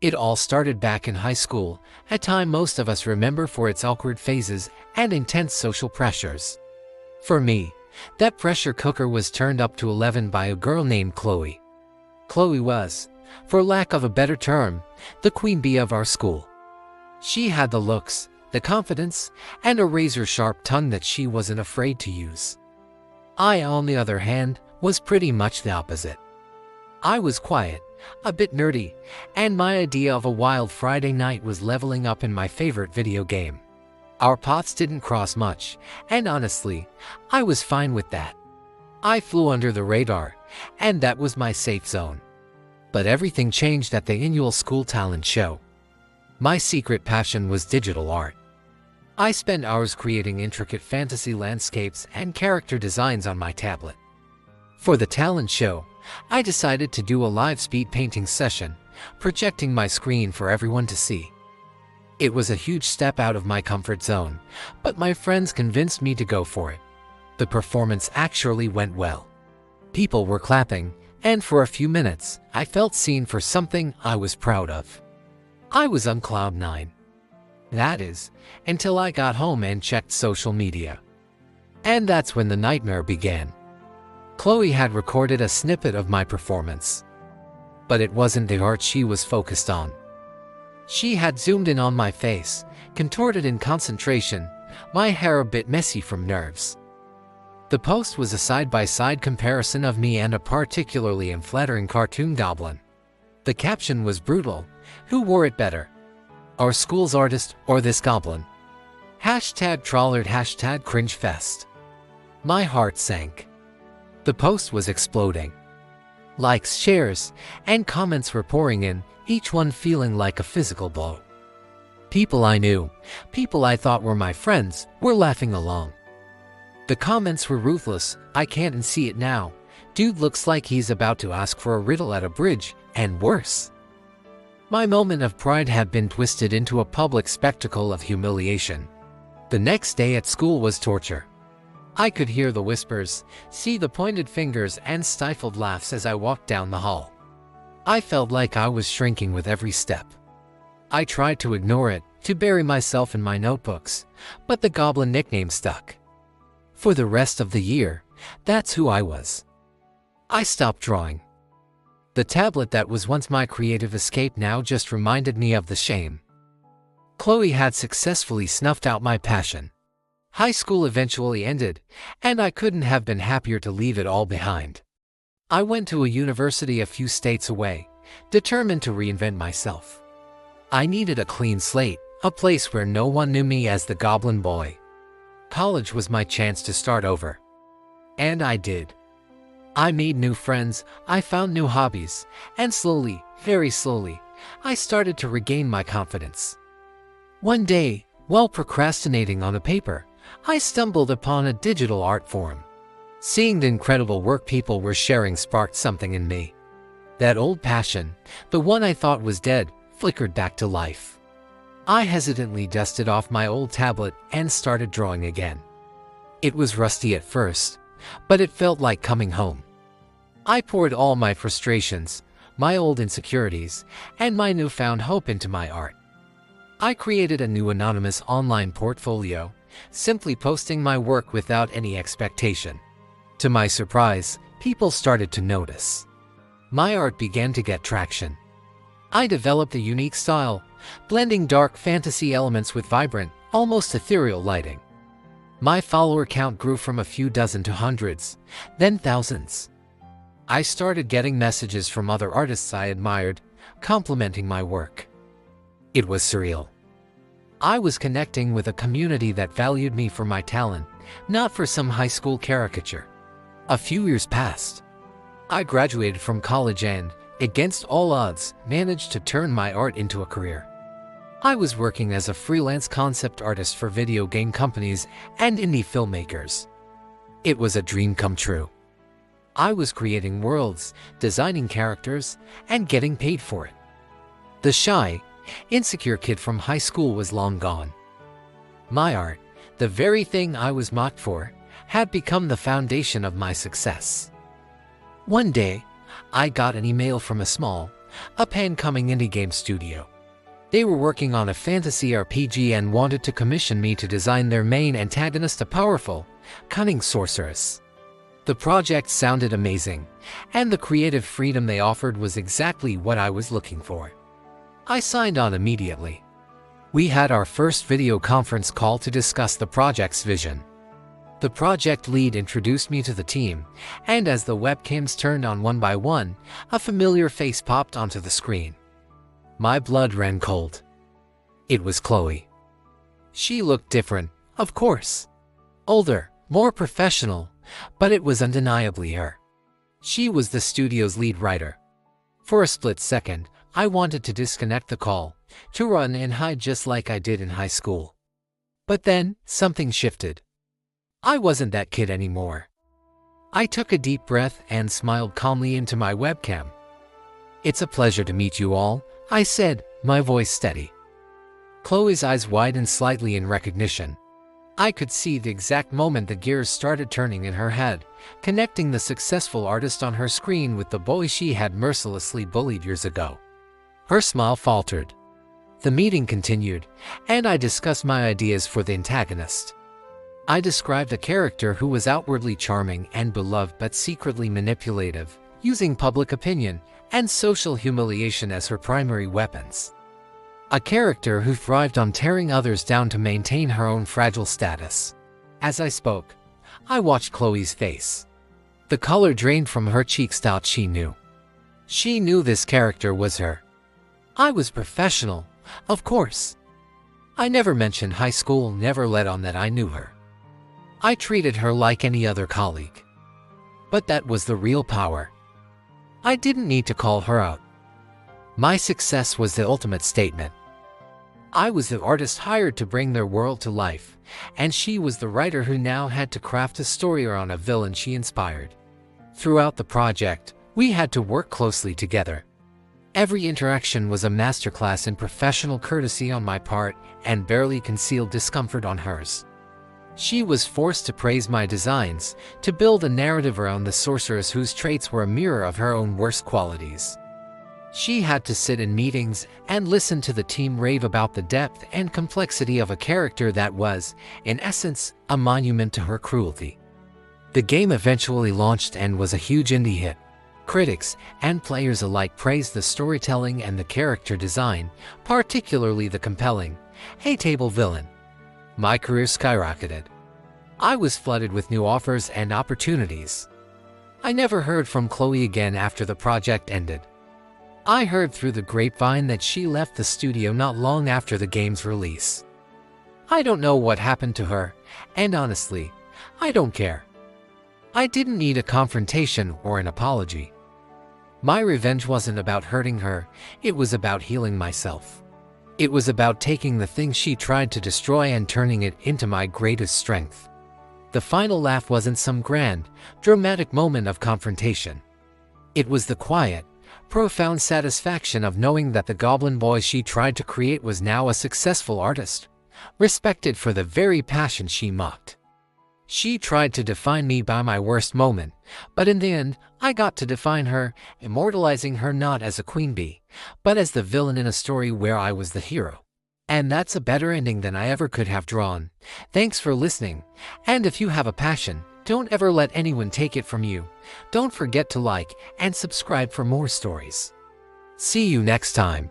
It all started back in high school, a time most of us remember for its awkward phases and intense social pressures. For me, that pressure cooker was turned up to 11 by a girl named Chloe. Chloe was, for lack of a better term, the queen bee of our school. She had the looks, the confidence, and a razor-sharp tongue that she wasn't afraid to use. I, on the other hand, was pretty much the opposite. I was quiet, a bit nerdy, and my idea of a wild Friday night was leveling up in my favorite video game. Our paths didn't cross much, and honestly, I was fine with that. I flew under the radar, and that was my safe zone. But everything changed at the annual school talent show. My secret passion was digital art. I spent hours creating intricate fantasy landscapes and character designs on my tablet. For the talent show, I decided to do a live speed painting session, projecting my screen for everyone to see. It was a huge step out of my comfort zone, but my friends convinced me to go for it. The performance actually went well. People were clapping, and for a few minutes, I felt seen for something I was proud of. I was on cloud nine. That is, until I got home and checked social media. And that's when the nightmare began. Chloe had recorded a snippet of my performance. But it wasn't the art she was focused on. She had zoomed in on my face, contorted in concentration, my hair a bit messy from nerves. The post was a side-by-side comparison of me and a particularly unflattering cartoon goblin. The caption was brutal. Who wore it better? Our school's artist or this goblin? #trawlered #cringefest. My heart sank. The post was exploding. Likes, shares, and comments were pouring in, each one feeling like a physical blow. People I knew, people I thought were my friends, were laughing along. The comments were ruthless. I can't unsee it now. Dude looks like he's about to ask for a riddle at a bridge, and worse. My moment of pride had been twisted into a public spectacle of humiliation. The next day at school was torture. I could hear the whispers, see the pointed fingers and stifled laughs as I walked down the hall. I felt like I was shrinking with every step. I tried to ignore it, to bury myself in my notebooks, but the goblin nickname stuck. For the rest of the year, that's who I was. I stopped drawing. The tablet that was once my creative escape now just reminded me of the shame. Chloe had successfully snuffed out my passion. High school eventually ended, and I couldn't have been happier to leave it all behind. I went to a university a few states away, determined to reinvent myself. I needed a clean slate, a place where no one knew me as the Goblin Boy. College was my chance to start over. And I did. I made new friends, I found new hobbies, and slowly, very slowly, I started to regain my confidence. One day, while procrastinating on a paper, I stumbled upon a digital art forum. Seeing the incredible work people were sharing sparked something in me. That old passion, the one I thought was dead, flickered back to life. I hesitantly dusted off my old tablet and started drawing again. It was rusty at first, but it felt like coming home. I poured all my frustrations, my old insecurities, and my newfound hope into my art. I created a new anonymous online portfolio, simply posting my work without any expectation. To my surprise, people started to notice. My art began to get traction. I developed a unique style, blending dark fantasy elements with vibrant, almost ethereal lighting. My follower count grew from a few dozen to hundreds, then thousands. I started getting messages from other artists I admired, complimenting my work. It was surreal. I was connecting with a community that valued me for my talent, not for some high school caricature. A few years passed. I graduated from college and, against all odds, managed to turn my art into a career. I was working as a freelance concept artist for video game companies and indie filmmakers. It was a dream come true. I was creating worlds, designing characters, and getting paid for it. The shy, insecure kid from high school was long gone. My art, the very thing I was mocked for, had become the foundation of my success. One day, I got an email from a small, a pan-coming indie game studio. They were working on a fantasy RPG and wanted to commission me to design their main antagonist, a powerful, cunning sorceress. The project sounded amazing, and the creative freedom they offered was exactly what I was looking for. I signed on immediately. We had our first video conference call to discuss the project's vision. The project lead introduced me to the team, and as the webcams turned on one by one, a familiar face popped onto the screen. My blood ran cold. It was Chloe. She looked different, of course. Older, more professional, but it was undeniably her. She was the studio's lead writer. For a split second, I wanted to disconnect the call, to run and hide just like I did in high school. But then, something shifted. I wasn't that kid anymore. I took a deep breath and smiled calmly into my webcam. "It's a pleasure to meet you all," I said, my voice steady. Chloe's eyes widened slightly in recognition. I could see the exact moment the gears started turning in her head, connecting the successful artist on her screen with the boy she had mercilessly bullied years ago. Her smile faltered. The meeting continued, and I discussed my ideas for the antagonist. I described a character who was outwardly charming and beloved but secretly manipulative, using public opinion and social humiliation as her primary weapons. A character who thrived on tearing others down to maintain her own fragile status. As I spoke, I watched Chloe's face. The color drained from her cheeks out. She knew. She knew this character was her. I was professional, of course. I never mentioned high school, never let on that I knew her. I treated her like any other colleague. But that was the real power. I didn't need to call her out. My success was the ultimate statement. I was the artist hired to bring their world to life, and she was the writer who now had to craft a story around a villain she inspired. Throughout the project, we had to work closely together. Every interaction was a masterclass in professional courtesy on my part and barely concealed discomfort on hers. She was forced to praise my designs, to build a narrative around the sorceress whose traits were a mirror of her own worst qualities. She had to sit in meetings and listen to the team rave about the depth and complexity of a character that was, in essence, a monument to her cruelty. The game eventually launched and was a huge indie hit. Critics and players alike praised the storytelling and the character design, particularly the compelling, hateable villain. My career skyrocketed. I was flooded with new offers and opportunities. I never heard from Chloe again after the project ended. I heard through the grapevine that she left the studio not long after the game's release. I don't know what happened to her, and honestly, I don't care. I didn't need a confrontation or an apology. My revenge wasn't about hurting her, it was about healing myself. It was about taking the thing she tried to destroy and turning it into my greatest strength. The final laugh wasn't some grand, dramatic moment of confrontation. It was the quiet, profound satisfaction of knowing that the goblin boy she tried to create was now a successful artist, respected for the very passion she mocked. She tried to define me by my worst moment, but in the end, I got to define her, immortalizing her not as a queen bee, but as the villain in a story where I was the hero. And that's a better ending than I ever could have drawn. Thanks for listening, and if you have a passion, don't ever let anyone take it from you. Don't forget to like and subscribe for more stories. See you next time.